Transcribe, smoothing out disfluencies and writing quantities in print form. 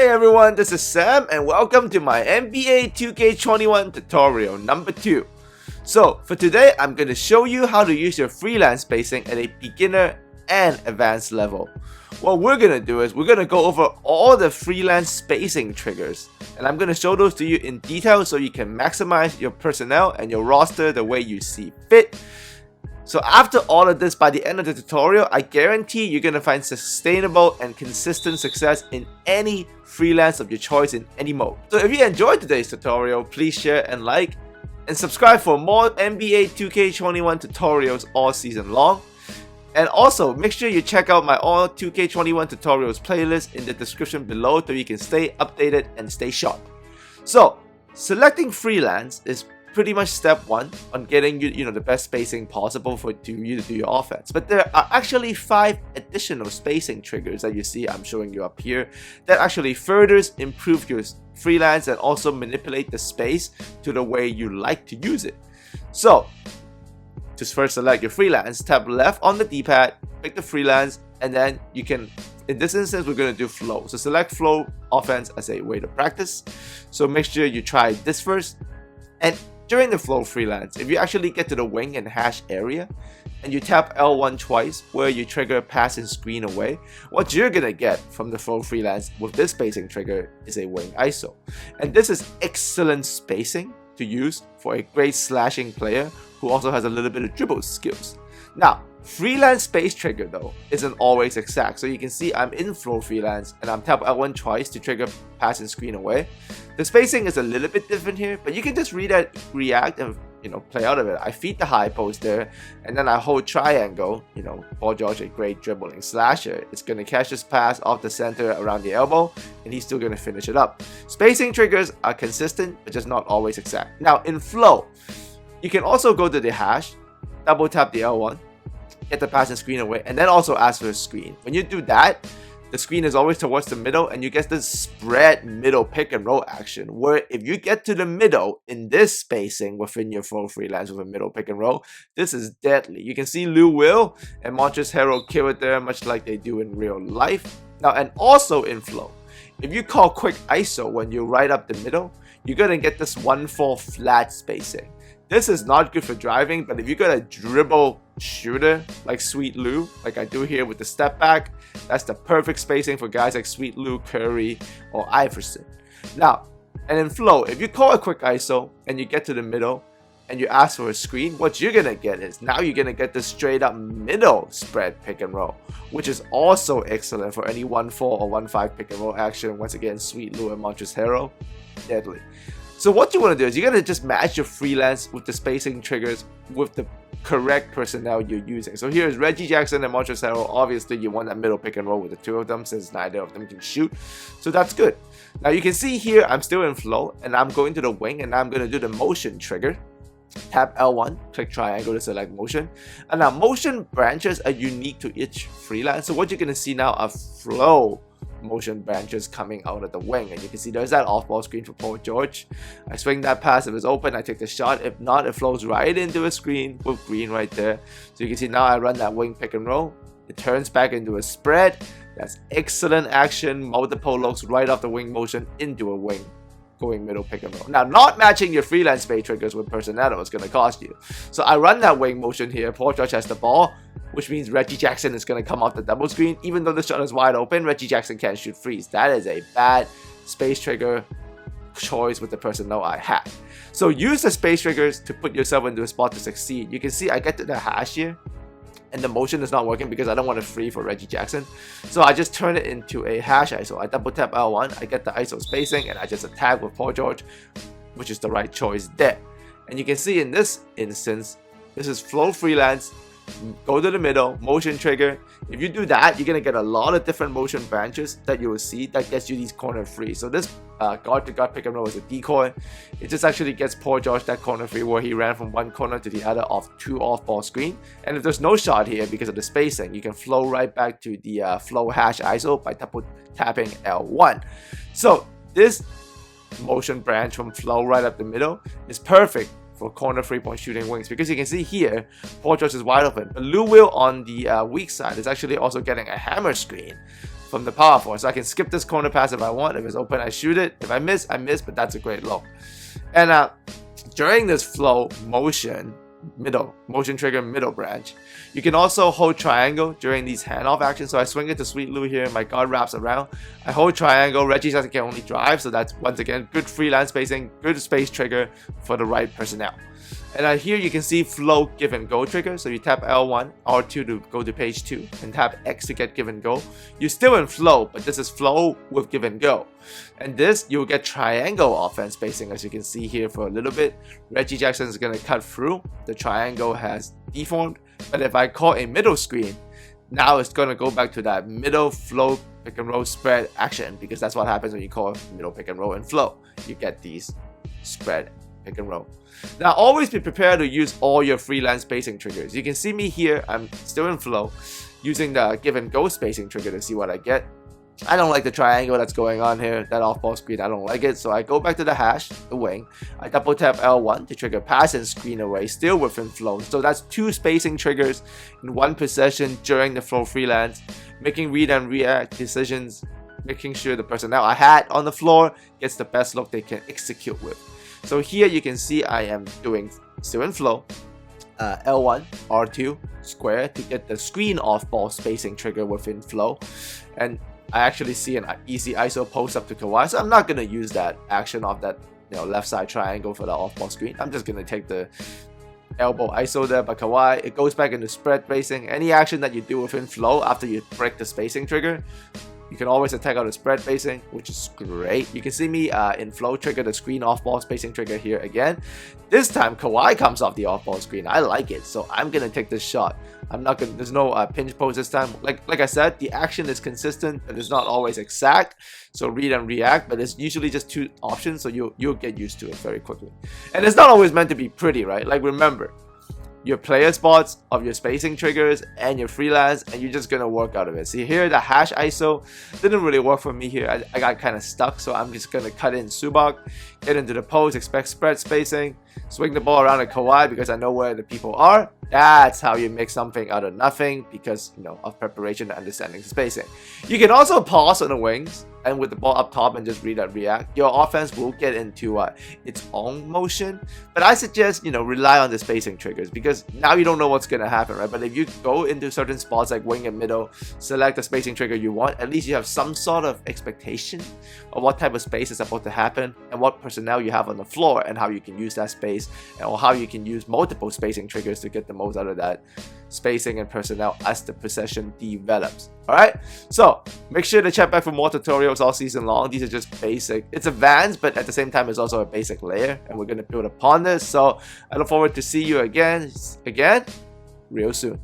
Hey everyone, this is Sam and welcome to my NBA 2K21 tutorial number 2. So for today, I'm going to show you how to use your freelance spacing at a beginner and advanced level. What we're going to do is we're going to go over all the freelance spacing triggers, and I'm going to show those to you in detail so you can maximize your personnel and your roster the way you see fit. So after all of this, by the end of the tutorial, I guarantee you're going to find sustainable and consistent success in any freelance of your choice in any mode. So if you enjoyed today's tutorial, please share and like, and subscribe for more NBA 2K21 tutorials all season long. And also, make sure you check out my all 2K21 tutorials playlist in the description below so you can stay updated and stay sharp. So, selecting freelance is pretty much step 1 on getting you the best spacing possible for you to do your offense. But there are actually 5 additional spacing triggers that you see I'm showing you up here that actually furthers improve your freelance and also manipulate the space to the way you like to use it. So just first select your freelance, tap left on the D-pad, pick the freelance, and then you can, in this instance, we're going to do flow. So select flow offense as a way to practice. So make sure you try this first. And during the flow freelance, if you actually get to the wing and hash area and you tap L1 twice where you trigger pass and screen away, what you're gonna get from the flow freelance with this spacing trigger is a wing ISO. And this is excellent spacing to use for a great slashing player who also has a little bit of dribble skills. Now, freelance space trigger though isn't always exact. So you can see I'm in flow freelance and I'm tap L1 twice to trigger pass and screen away. The spacing is a little bit different here, but you can just react and play out of it. I feed the high post there, and then I hold triangle. Paul George, a great dribbling slasher. It's gonna catch this pass off the center around the elbow, and he's still gonna finish it up. Spacing triggers are consistent, but just not always exact. Now in flow, you can also go to the hash, double tap the L1, get the pass and screen away, and then also ask for a screen. When you do that, the screen is always towards the middle and you get this spread middle pick and roll action where if you get to the middle in this spacing within your flow freelance with a middle pick and roll, this is deadly. You can see Lou Will and Montrezl Harrell kill it there much like they do in real life. Now, and also in flow, if you call quick ISO when you right up the middle, you're gonna get this 1-4 flat spacing. This is not good for driving, but if you got a dribble shooter like Sweet Lou, like I do here with the step back, that's the perfect spacing for guys like Sweet Lou, Curry, or Iverson. Now, and in flow, if you call a quick ISO and you get to the middle and you ask for a screen, what you're gonna get is now you're gonna get the straight up middle spread pick and roll, which is also excellent for any 1-4 or 1-5 pick and roll action. Once again, Sweet Lou and Montrezl Harrell, deadly. So what you want to do is you're going to just match your freelance with the spacing triggers with the correct personnel you're using. So here is Reggie Jackson and Montrezl Harrell. Obviously, you want that middle pick and roll with the two of them since neither of them can shoot. So that's good. Now you can see here I'm still in flow and I'm going to the wing and I'm going to do the motion trigger. Tap L1, click triangle to select motion. And now motion branches are unique to each freelance. So what you're going to see now are flow motion branches coming out of the wing, and you can see there's that off-ball screen for Paul George. I swing that pass. If it's open, I take the shot. If not, it flows right into a screen with green right there. So you can see now I run that wing pick and roll. It turns back into a spread. That's excellent action. Multiple looks right off the wing motion into a wing going middle pick and roll. Now, not matching your freelance space triggers with personnel is going to cost you. So I run that wing motion here. Paul George has the ball, which means Reggie Jackson is going to come off the double screen. Even though the shot is wide open, Reggie Jackson can't shoot freeze. That is a bad space trigger choice with the personnel I had. So use the space triggers to put yourself into a spot to succeed. You can see I get to the hash here, and the motion is not working because I don't want to free for Reggie Jackson. So I just turn it into a hash ISO. I double tap L1, I get the ISO spacing, and I just attack with Paul George, which is the right choice there. And you can see in this instance, this is flow freelance. Go to the middle, motion trigger. If you do that, you're gonna get a lot of different motion branches that you will see that gets you these corner free. So this guard to guard pick and roll is a decoy. It just actually gets Paul George that corner free where he ran from one corner to the other off 2 off-ball screen. And if there's no shot here because of the spacing, you can flow right back to the flow hash ISO by tapping L1. So this motion branch from flow right up the middle is perfect for corner 3-point shooting wings, because you can see here Paul George is wide open, but Lou Will on the weak side is actually also getting a hammer screen from the power force. So I can skip this corner pass if I want. If it's open, I shoot it. If I miss, I miss, but that's a great low. And during this flow motion trigger middle branch, you can also hold triangle during these handoff actions. So I swing it to Sweet Lou here, my guard wraps around, I hold triangle, Reggie Jackson can only drive, so that's once again good freelance spacing, good space trigger for the right personnel. And here you can see flow give and go trigger. So you tap L1, R2 to go to page 2, and tap X to get give and go. You're still in flow, but this is flow with give and go. And this, you'll get triangle offense spacing, as you can see here for a little bit. Reggie Jackson is going to cut through. The triangle has deformed. But if I call a middle screen, now it's going to go back to that middle flow pick and roll spread action, because that's what happens when you call middle pick and roll and flow. You get these spread pick and roll. Now always be prepared to use all your freelance spacing triggers. You can see me here, I'm still in flow, using the give and go spacing trigger to see what I get. I don't like the triangle that's going on here, that off-ball screen, I don't like it. So I go back to the hash, the wing, I double tap L1 to trigger pass and screen away, still within flow. So that's 2 spacing triggers in 1 possession during the flow freelance, making read and react decisions, making sure the personnel I had on the floor gets the best look they can execute with. So here you can see I am doing still in flow, L1, R2, square to get the screen off ball spacing trigger within flow. And I actually see an easy ISO post up to Kawhi, so I'm not going to use that action of that left side triangle for the off ball screen. I'm just going to take the elbow ISO there by Kawhi. It goes back into spread spacing. Any action that you do within flow after you break the spacing trigger, you can always attack out the spread spacing, which is great. You can see me in flow trigger the screen off ball spacing trigger here again. This time Kawhi comes off the off ball screen. I like it, so I'm gonna take this shot. I'm not gonna. There's no pinch pose this time. Like I said, the action is consistent, but it's not always exact. So read and react, but it's usually just 2 options, so you'll get used to it very quickly. And it's not always meant to be pretty, right? Like remember, your player spots of your spacing triggers and your freelance, and you're just gonna work out of it. See here, the hash ISO didn't really work for me here. I got kind of stuck, so I'm just gonna cut in Subak, get into the pose, expect spread spacing, swing the ball around at Kawhi because I know where the people are. That's how you make something out of nothing, because of preparation and understanding the spacing. You can also pause on the wings and with the ball up top and just read and react. Your offense will get into its own motion, but I suggest rely on the spacing triggers, because now you don't know what's gonna happen, right? But if you go into certain spots like wing and middle, select the spacing trigger you want, at least you have some sort of expectation of what type of space is about to happen and what personnel you have on the floor and how you can use that space, or how you can use multiple spacing triggers to get the most out of that spacing and personnel as the possession develops. Alright, so make sure to check back for more tutorials all season long. These are just basic. It's advanced, but at the same time it's also a basic layer, and we're going to build upon this. So I look forward to see you again real soon.